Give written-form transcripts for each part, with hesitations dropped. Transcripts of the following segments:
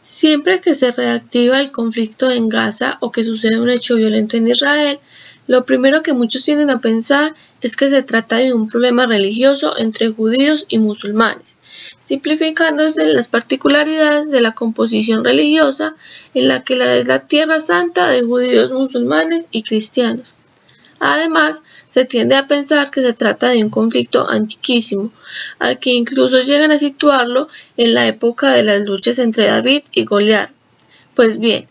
Siempre que se reactiva el conflicto en Gaza o que sucede un hecho violento en Israel, lo primero que muchos tienden a pensar es que se trata de un problema religioso entre judíos y musulmanes, simplificándose las particularidades de la composición religiosa en la que es la tierra santa de judíos, musulmanes y cristianos. Además, se tiende a pensar que se trata de un conflicto antiquísimo, al que incluso llegan a situarlo en la época de las luchas entre David y Goliat. Pues bien,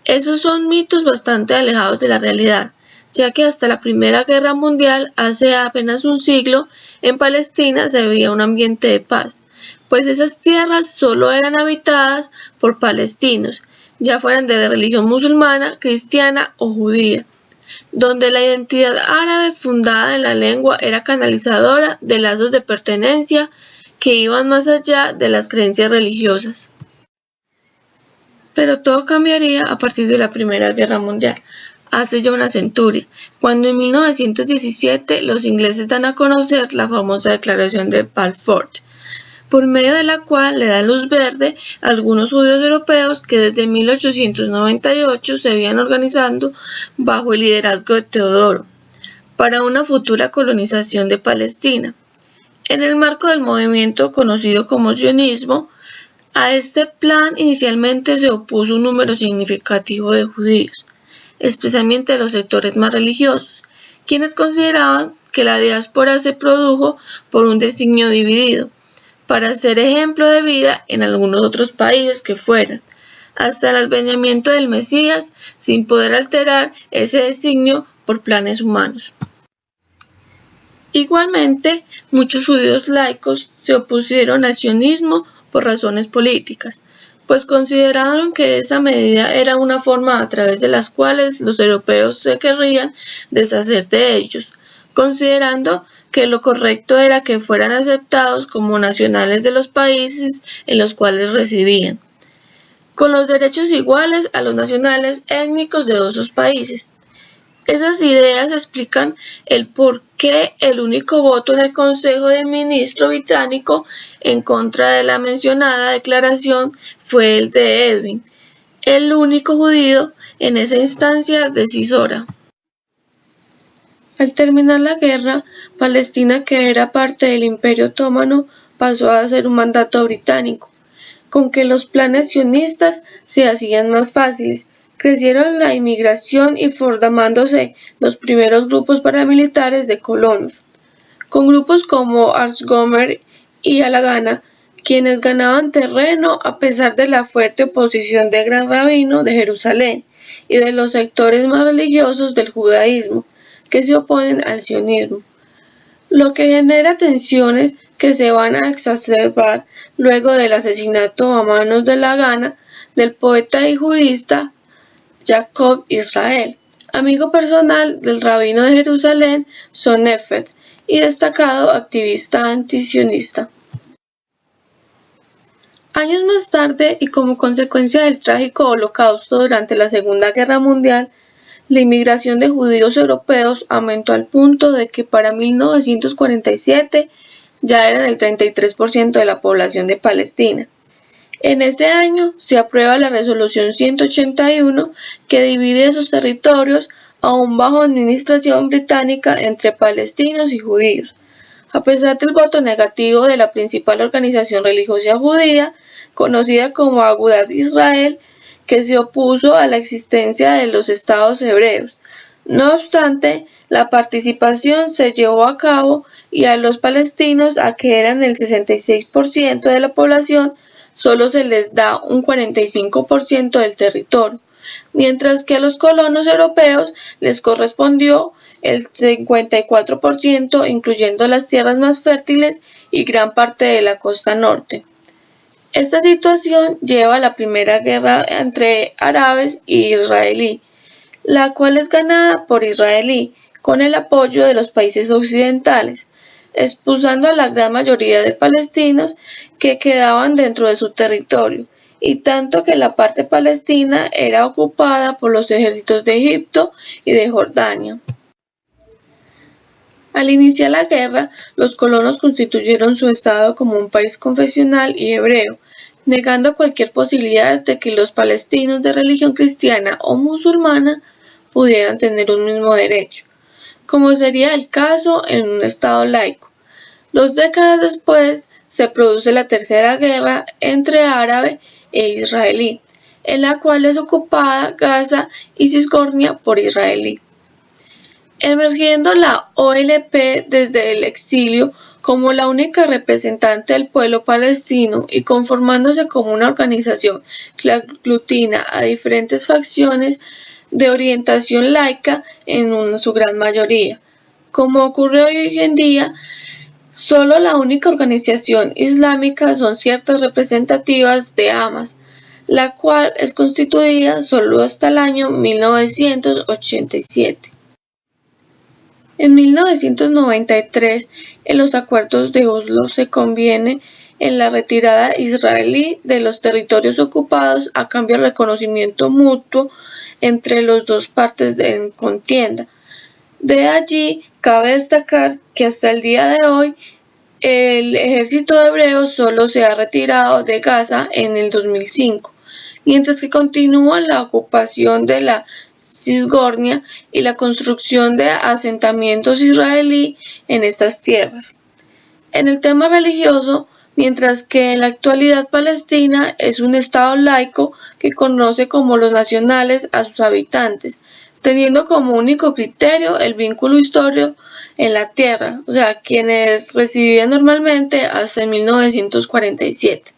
esos son mitos bastante alejados de la realidad, ya que hasta la Primera Guerra Mundial, hace apenas un siglo, en Palestina se veía un ambiente de paz, pues esas tierras solo eran habitadas por palestinos, ya fueran de religión musulmana, cristiana o judía, donde la identidad árabe fundada en la lengua era canalizadora de lazos de pertenencia que iban más allá de las creencias religiosas. Pero todo cambiaría a partir de la Primera Guerra Mundial, hace ya una centuria, cuando en 1917 los ingleses dan a conocer la famosa Declaración de Balfour, por medio de la cual le dan luz verde a algunos judíos europeos que desde 1898 se habían organizando bajo el liderazgo de Teodoro para una futura colonización de Palestina. En el marco del movimiento conocido como sionismo, a este plan inicialmente se opuso un número significativo de judíos, especialmente de los sectores más religiosos, quienes consideraban que la diáspora se produjo por un designio dividido, para ser ejemplo de vida en algunos otros países que fueran, hasta el advenimiento del Mesías, sin poder alterar ese designio por planes humanos. Igualmente, muchos judíos laicos se opusieron al sionismo por razones políticas, pues consideraron que esa medida era una forma a través de las cuales los europeos se querrían deshacer de ellos, considerando que lo correcto era que fueran aceptados como nacionales de los países en los cuales residían, con los derechos iguales a los nacionales étnicos de esos países. Esas ideas explican el por qué el único voto en el Consejo de Ministros británico en contra de la mencionada declaración fue el de Edwin, el único judío en esa instancia decisora. Al terminar la guerra, Palestina, que era parte del Imperio Otomano, pasó a ser un mandato británico, con que los planes sionistas se hacían más fáciles. Crecieron la inmigración y formándose los primeros grupos paramilitares de colonos, con grupos como Arz-Gomer y Al-Ghana, quienes ganaban terreno a pesar de la fuerte oposición del Gran Rabino de Jerusalén y de los sectores más religiosos del judaísmo, que se oponen al sionismo, lo que genera tensiones que se van a exacerbar luego del asesinato a manos de Al-Ghana del poeta y jurista Jacob Israel, amigo personal del rabino de Jerusalén Sonefet y destacado activista antisionista. Años más tarde, y como consecuencia del trágico holocausto durante la Segunda Guerra Mundial, la inmigración de judíos europeos aumentó al punto de que para 1947 ya eran el 33% de la población de Palestina. En ese año se aprueba la Resolución 181 que divide esos territorios aún bajo administración británica entre palestinos y judíos, a pesar del voto negativo de la principal organización religiosa judía, conocida como Agudat Israel, que se opuso a la existencia de los estados hebreos. No obstante, la participación se llevó a cabo y a los palestinos, a que eran el 66% de la población, solo se les da un 45% del territorio, mientras que a los colonos europeos les correspondió el 54%, incluyendo las tierras más fértiles y gran parte de la costa norte. Esta situación lleva a la primera guerra entre árabes y israelí, la cual es ganada por israelí, con el apoyo de los países occidentales, expulsando a la gran mayoría de palestinos que quedaban dentro de su territorio, y tanto que la parte palestina era ocupada por los ejércitos de Egipto y de Jordania. Al iniciar la guerra, los colonos constituyeron su estado como un país confesional y hebreo, negando cualquier posibilidad de que los palestinos de religión cristiana o musulmana pudieran tener un mismo derecho, como sería el caso en un Estado laico. 2 décadas después se produce la Tercera Guerra entre árabe e israelí, en la cual es ocupada Gaza y Cisjordania por israelí. Emergiendo la OLP desde el exilio como la única representante del pueblo palestino y conformándose como una organización que aglutina a diferentes facciones de orientación laica en su gran mayoría. Como ocurre hoy en día, solo la única organización islámica son ciertas representativas de Hamas, la cual es constituida solo hasta el año 1987. En 1993, en los acuerdos de Oslo se conviene en la retirada israelí de los territorios ocupados a cambio de reconocimiento mutuo entre las dos partes en contienda. De allí, cabe destacar que hasta el día de hoy, el ejército hebreo solo se ha retirado de Gaza en el 2005, mientras que continúa la ocupación de la Cisjordania y la construcción de asentamientos israelí en estas tierras. En el tema religioso, mientras que en la actualidad Palestina es un estado laico que conoce como los nacionales a sus habitantes, teniendo como único criterio el vínculo histórico en la tierra, o sea, quienes residían normalmente hasta 1947.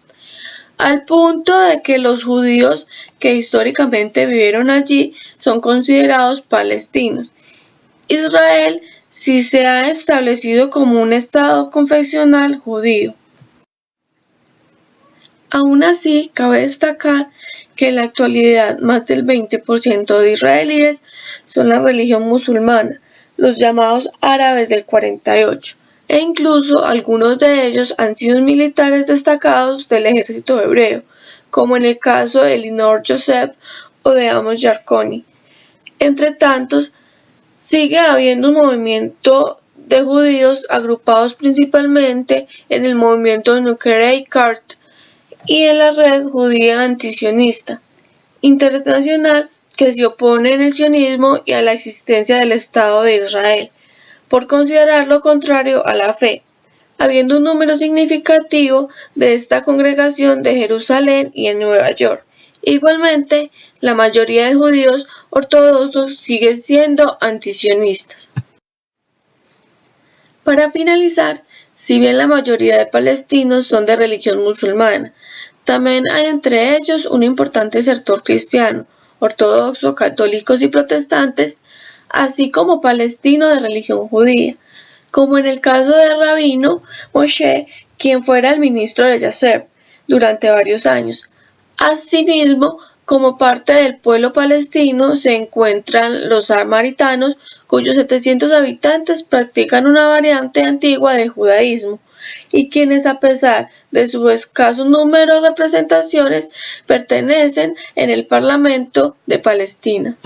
Al punto de que los judíos que históricamente vivieron allí son considerados palestinos. Israel sí se ha establecido como un estado confesional judío. Aún así, cabe destacar que en la actualidad más del 20% de israelíes son la religión musulmana, los llamados árabes del 48. E incluso algunos de ellos han sido militares destacados del ejército hebreo, como en el caso de Elinor Joseph o de Amos Yarkoni. Entre tantos, sigue habiendo un movimiento de judíos agrupados principalmente en el movimiento Nuclear Cart y en la red judía antisionista internacional que se opone al sionismo y a la existencia del Estado de Israel, por considerar lo contrario a la fe, habiendo un número significativo de esta congregación de Jerusalén y en Nueva York. Igualmente, la mayoría de judíos ortodoxos siguen siendo antisionistas. Para finalizar, si bien la mayoría de palestinos son de religión musulmana, también hay entre ellos un importante sector cristiano, ortodoxo, católicos y protestantes, así como palestino de religión judía, como en el caso de Rabino Moshe, quien fuera el ministro de Yasser durante varios años. Asimismo, como parte del pueblo palestino se encuentran los samaritanos, cuyos 700 habitantes practican una variante antigua de judaísmo, y quienes a pesar de su escaso número de representaciones pertenecen en el Parlamento de Palestina.